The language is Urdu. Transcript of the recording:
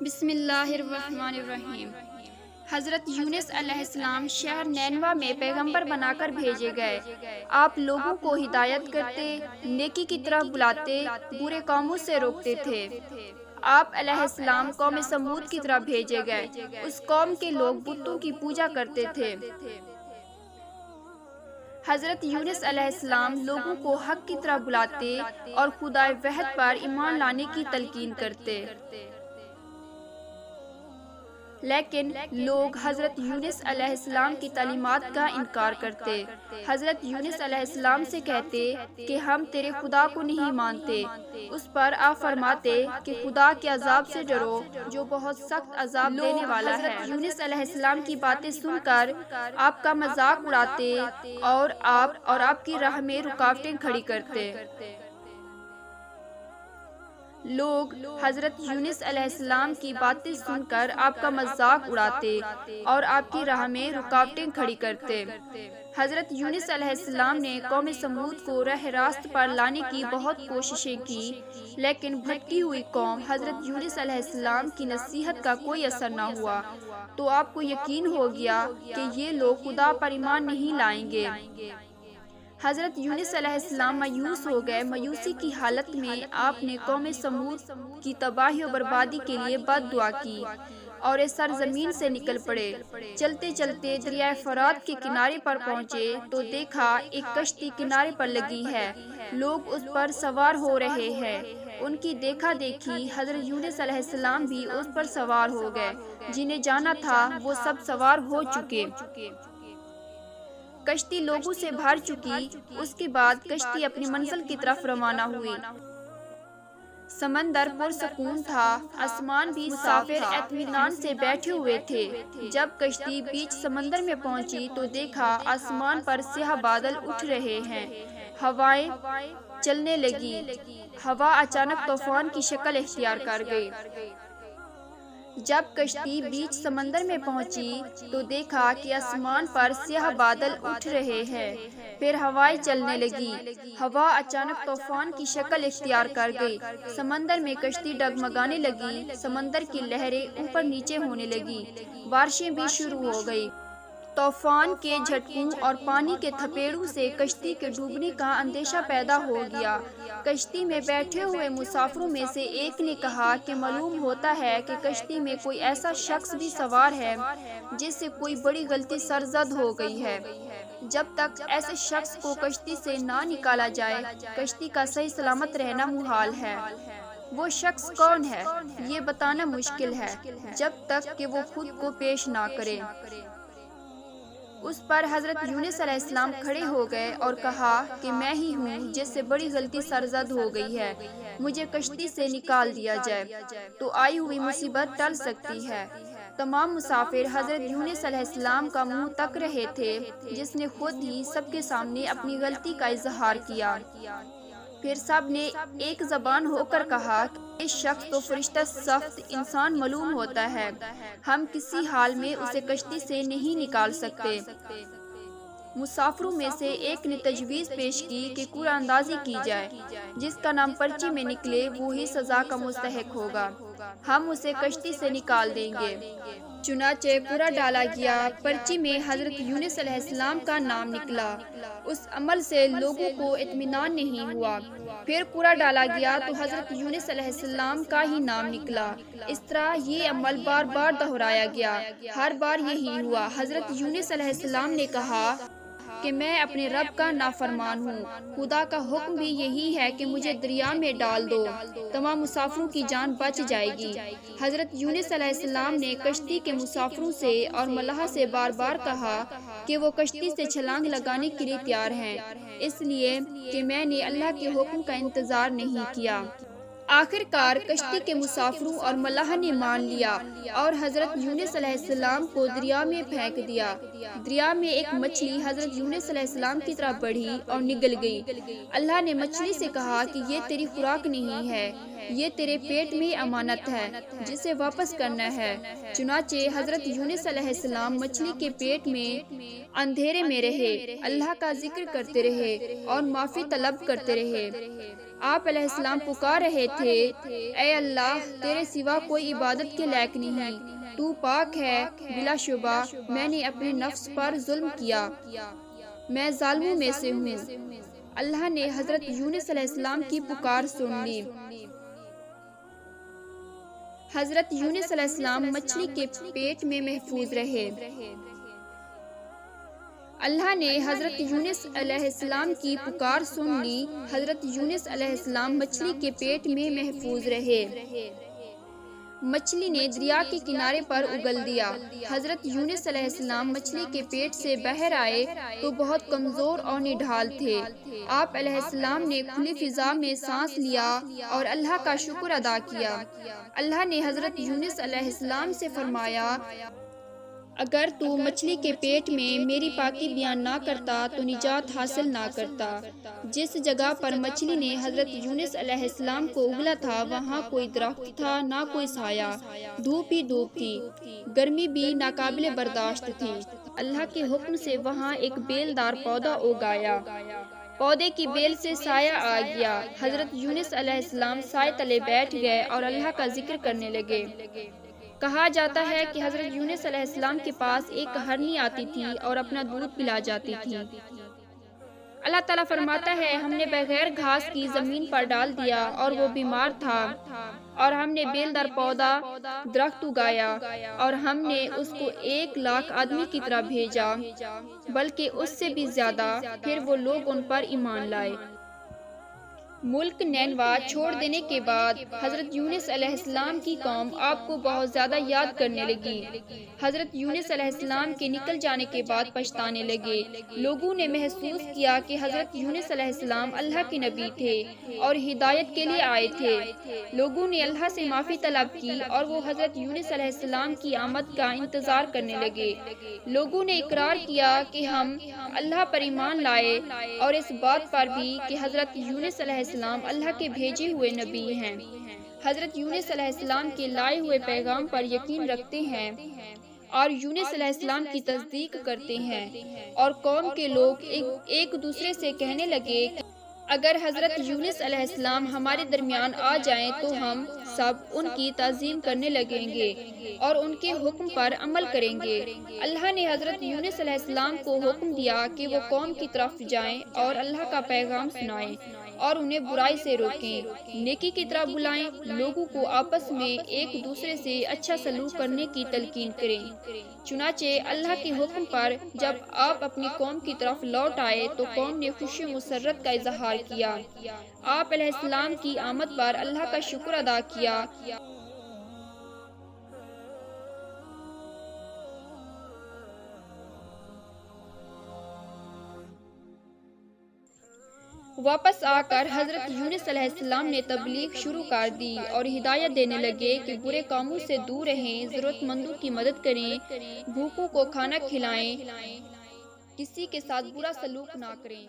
بسم اللہ الرحمن الرحیم۔ حضرت یونس علیہ السلام شہر نینوا میں پیغمبر بنا کر بھیجے گئے۔ آپ لوگوں کو ہدایت کرتے، نیکی کی طرف بلاتے، برے کاموں سے روکتے تھے۔ آپ علیہ السلام قوم سمود کی طرف بھیجے گئے۔ اس قوم کے لوگ بتوں کی پوجا کرتے تھے۔ حضرت یونس علیہ السلام لوگوں کو حق کی طرف بلاتے اور خدائے وحد پر ایمان لانے کی تلقین کرتے، لیکن لوگ حضرت یونس علیہ السلام کی تعلیمات کا انکار کرتے۔ حضرت یونس علیہ السلام سے کہتے کہ ہم تیرے خدا کو نہیں مانتے۔ اس پر آپ فرماتے کہ خدا کے عذاب سے ڈرو جو بہت سخت عذاب دینے والا ہے۔ حضرت یونس علیہ السلام کی باتیں سن کر آپ کا مذاق اڑاتے اور آپ کی راہ میں رکاوٹیں کھڑی کرتے۔ لوگ حضرت یونس علیہ السلام کی باتیں سن کر آپ کا مذاق اڑاتے اور آپ کی راہ میں رکاوٹیں کھڑی کرتے۔ حضرت یونس علیہ السلام نے قوم سمود کو راہ راست پر لانے کی بہت کوششیں کی، لیکن بھٹکی ہوئی قوم حضرت یونس علیہ السلام کی نصیحت کا کوئی اثر نہ ہوا، تو آپ کو یقین ہو گیا کہ یہ لوگ خدا پر ایمان نہیں لائیں گے۔ حضرت یونس علیہ السلام مایوس ہو گئے۔ مایوسی کی حالت میں آپ نے قوم سمود کی تباہی و بربادی کے لیے بد دعا کی اور اس سرزمین سے نکل پڑے۔ چلتے چلتے دریائے فرات کے کنارے پر پہنچے تو دیکھا ایک کشتی کنارے پر لگی ہے، لوگ اس پر سوار ہو رہے ہیں۔ ان کی دیکھا دیکھی حضرت یونس علیہ السلام بھی اس پر سوار ہو گئے۔ جنہیں جانا تھا وہ سب سوار ہو چکے۔ کشتی لوگوں سے بھر چکی۔ اس کے بعد کشتی اپنی منزل کی طرف روانہ ہوئی۔ سمندر پرسکون تھا، آسمان بھی مسافر اطمینان سے بیٹھے ہوئے تھے۔ جب کشتی بیچ سمندر میں پہنچی تو دیکھا آسمان پر سیاہ بادل اٹھ رہے ہیں، ہوائیں چلنے لگی۔ ہوا اچانک طوفان کی شکل اختیار کر گئی۔ جب کشتی بیچ سمندر میں پہنچی تو دیکھا کہ آسمان پر سیاہ بادل اٹھ رہے ہیں، پھر ہوائیں چلنے لگی۔ ہوا اچانک طوفان کی شکل اختیار کر گئی۔ سمندر میں کشتی ڈگمگانے لگی، سمندر کی لہریں اوپر نیچے ہونے لگی، بارشیں بھی شروع ہو گئی۔ طوفان کے جھٹکوں اور پانی کے تھپیڑوں سے کشتی کے ڈوبنے کا اندیشہ پیدا ہو گیا۔ کشتی میں بیٹھے ہوئے مسافروں میں سے ایک نے کہا کہ معلوم ہوتا ہے کہ کشتی میں کوئی ایسا شخص بھی سوار ہے جس سے کوئی بڑی غلطی سرزد ہو گئی ہے۔ جب تک ایسے شخص کو کشتی سے نہ نکالا جائے، کشتی کا صحیح سلامت رہنا محال ہے۔ وہ شخص کون ہے یہ بتانا مشکل ہے جب تک کہ وہ خود کو پیش نہ کرے۔ اس پر حضرت یونس علیہ السلام کھڑے ہو گئے اور کہا کہ میں ہی ہوں جس سے بڑی غلطی سرزد ہو گئی ہے، مجھے کشتی سے نکال دیا جائے تو آئی ہوئی مصیبت ٹل سکتی ہے۔ تمام مسافر حضرت یونس علیہ السلام کا منہ تک رہے تھے، جس نے خود ہی سب کے سامنے اپنی غلطی کا اظہار کیا۔ پھر سب نے ایک زبان ہو کر کہا کہ اس شخص تو فرشتہ صفت انسان معلوم ہوتا ہے، ہم کسی حال میں اسے کشتی سے نہیں نکال سکتے۔ مسافروں میں سے ایک نے تجویز پیش کی کہ کوڑا اندازی کی جائے، جس کا نام پرچی میں نکلے وہی سزا کا مستحق ہوگا، ہم اسے کشتی سے نکال دیں گے۔ چنانچہ کوڑا ڈالا گیا، پرچی میں حضرت یونس علیہ السلام کا نام نکلا۔ اس عمل سے لوگوں کو اطمینان نہیں ہوا۔ پھر کوڑا ڈالا گیا تو حضرت یونس علیہ السلام کا ہی نام نکلا۔ اس طرح یہ عمل بار بار دہرایا گیا، ہر بار یہی ہوا۔ حضرت یونس علیہ السلام نے کہا کہ میں اپنے رب کا نافرمان ہوں، خدا کا حکم بھی یہی ہے کہ مجھے دریا میں ڈال دو، تمام مسافروں کی جان بچ جائے گی۔ حضرت یونس علیہ السلام نے کشتی کے مسافروں سے اور ملاح سے بار بار کہا کہ وہ کشتی سے چھلانگ لگانے کے لیے تیار ہیں، اس لیے کہ میں نے اللہ کے حکم کا انتظار نہیں کیا۔ آخر کار کشتی کے مسافروں اور ملاح نے مان لیا اور حضرت یونس علیہ السلام کو دریا میں پھینک دیا۔ دریا میں ایک مچھلی حضرت یونس علیہ السلام کی طرف بڑھی اور نگل گئی۔ اللہ نے مچھلی سے کہا کہ یہ تیری خوراک نہیں ہے، یہ تیرے پیٹ میں امانت ہے جسے واپس کرنا ہے۔ چنانچہ حضرت یونس علیہ السلام مچھلی کے پیٹ میں اندھیرے میں رہے، اللہ کا ذکر کرتے رہے اور معافی طلب کرتے رہے۔ آپ علیہ السلام پکار رہے تھے، اے اللہ، تیرے سوا کوئی عبادت کے لائق نہیں، تو پاک ہے، بلا شبہ میں نے اپنے نفس پر ظلم کیا، میں ظالموں میں سے ہوں۔ اللہ نے حضرت یونس علیہ السلام کی پکار سن لی۔ حضرت یونس علیہ السلام مچھلی کے پیٹ میں محفوظ رہے۔ اللہ نے حضرت یونس علیہ السلام کی پکار سن لی۔ حضرت یونس علیہ السلام مچھلی کے پیٹ میں محفوظ رہے۔ مچھلی نے دریا کے کنارے پر اگل دیا۔ حضرت یونس علیہ السلام مچھلی کے پیٹ سے باہر آئے تو بہت کمزور اور نڈھال تھے۔ آپ علیہ السلام نے کھلی فضا میں سانس لیا اور اللہ کا شکر ادا کیا۔ اللہ نے حضرت یونس علیہ السلام سے فرمایا، اگر تو مچھلی کے پیٹ میں میری پاکی بیان نہ کرتا تو نجات حاصل نہ کرتا۔ جس جگہ پر مچھلی نے حضرت یونس علیہ السلام کو اگلا تھا وہاں کوئی درخت تھا نہ کوئی سایہ، دھوپ ہی دھوپ تھی، گرمی بھی ناقابل برداشت تھی۔ اللہ کے حکم سے وہاں ایک بیل دار پودا اگایا، پودے کی بیل سے سایہ آ گیا۔ حضرت یونس علیہ السلام سائے تلے بیٹھ گئے اور اللہ کا ذکر کرنے لگے۔ کہا جاتا ہے کہ حضرت یونس علیہ السلام کے پاس ایک ہرنی آتی تھی اور اپنا دودھ پلا جاتی تھی۔ اللہ تعالیٰ فرماتا ہے، ہم نے بغیر گھاس کی زمین پر ڈال دیا اور وہ بیمار تھا، اور ہم نے بیل دار پودا درخت اگایا، اور ہم نے اس کو 1,00,000 آدمی کی طرح بھیجا، بلکہ اس سے بھی زیادہ، پھر وہ لوگ ان پر ایمان لائے۔ ملک نینوا چھوڑ دینے کے بعد حضرت یونس علیہ السلام کی قوم آپ کو بہت زیادہ یاد کرنے لگی۔ حضرت یونس علیہ السلام کے نکل جانے کے بعد پچھتانے لگے۔ لوگوں نے محسوس کیا کہ حضرت یونس علیہ السلام اللہ کے نبی تھے اور ہدایت کے لیے آئے تھے۔ لوگوں نے اللہ سے معافی طلب کی اور وہ حضرت یونس علیہ السلام کی آمد کا انتظار کرنے لگے۔ لوگوں نے اقرار کیا کہ ہم اللہ پر ایمان لائے، اور اس بات پر بھی کہ حضرت یونس علیہ السلام اللہ کے بھیجے ہوئے نبی ہیں۔ حضرت یونس علیہ السلام کے لائے ہوئے پیغام پر یقین رکھتے ہیں اور یونس علیہ السلام کی تصدیق کرتے ہیں۔ اور قوم کے لوگ ایک دوسرے سے کہنے لگے کہ اگر حضرت یونس علیہ السلام ہمارے درمیان آ جائیں تو ہم سب ان کی تعظیم کرنے لگیں گے اور ان کے حکم پر عمل کریں گے۔ اللہ نے حضرت یونس علیہ السلام کو حکم دیا کہ وہ قوم کی طرف جائیں اور اللہ کا پیغام سنائیں اور انہیں برائی سے روکیں، نیکی کی طرف بلائیں، لوگوں کو آپس میں ایک دوسرے سے اچھا سلوک کرنے کی تلقین کریں۔ چنانچہ اللہ کے حکم پر جب آپ اپنی قوم کی طرف لوٹ آئے تو قوم نے خوشی و مسرت کا اظہار کیا۔ آپ علیہ السلام کی آمد پر اللہ کا شکر ادا کیا۔ واپس آ کر حضرت یونس علیہ السلام نے تبلیغ شروع کر دی اور ہدایت دینے لگے کہ برے کاموں سے دور رہیں، ضرورت مندوں کی مدد کریں، بھوکوں کو کھانا کھلائیں، کسی کے ساتھ برا سلوک نہ کریں۔